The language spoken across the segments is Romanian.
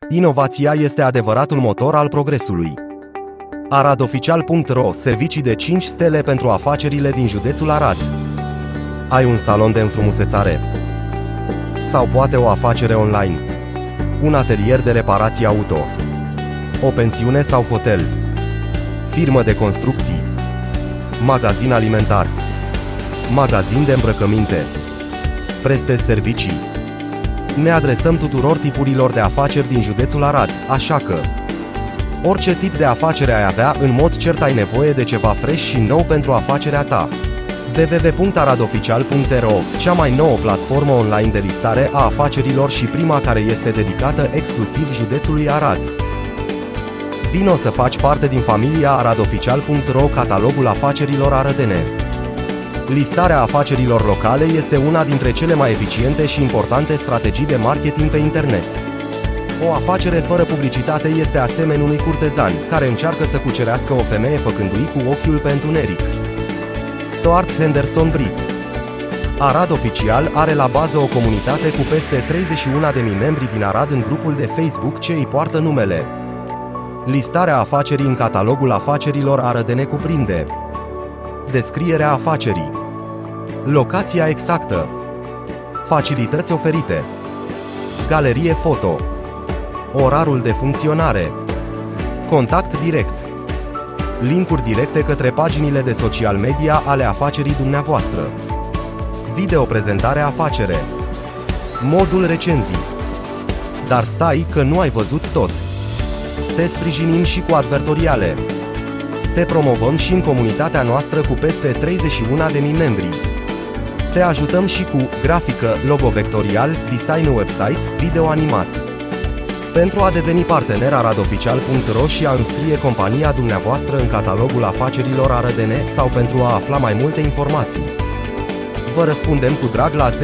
Inovația este adevăratul motor al progresului. Aradoficial.ro, servicii de 5 stele pentru afacerile din județul Arad. Ai un salon de înfrumusețare? Sau poate o afacere online? Un atelier de reparații auto? O pensiune sau hotel? Firmă de construcții? Magazin alimentar? Magazin de îmbrăcăminte? Prestezi servicii? Ne adresăm tuturor tipurilor de afaceri din județul Arad, așa că orice tip de afacere ai avea, în mod cert ai nevoie de ceva fresh și nou pentru afacerea ta. www.aradoficial.ro, cea mai nouă platformă online de listare a afacerilor și prima care este dedicată exclusiv județului Arad. Vino să faci parte din familia aradoficial.ro, catalogul afacerilor arădene. Listarea afacerilor locale este una dintre cele mai eficiente și importante strategii de marketing pe internet. O afacere fără publicitate este asemenea unui curtezan care încearcă să cucerească o femeie făcându-i cu ochiul pe întuneric. Stuart Henderson Britt. Arad Oficial are la bază o comunitate cu peste 31.000 membri din Arad în grupul de Facebook ce îi poartă numele. Listarea afacerii în catalogul afacerilor arădene cuprinde descrierea afacerii, locația exactă, facilități oferite, galerie foto, orarul de funcționare, contact direct, linkuri directe către paginile de social media ale afacerii dumneavoastră, video prezentare afacere, modul recenzii. Dar stai că nu ai văzut tot! Te sprijinim și cu advertoriale. Te promovăm și în comunitatea noastră cu peste 31.000 membri. Te ajutăm și cu grafică, logo vectorial, design website, video animat. Pentru a deveni partener aradoficial.ro și a înscrie compania dumneavoastră în catalogul afacerilor arădene sau pentru a afla mai multe informații, vă răspundem cu drag la 0721485621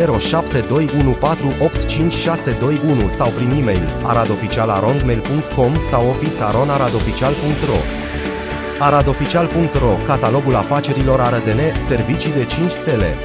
sau prin e-mail aradoficial@mail.com sau office@aradoficial.ro. Aradoficial.ro, catalogul afacerilor arădene, servicii de 5 stele.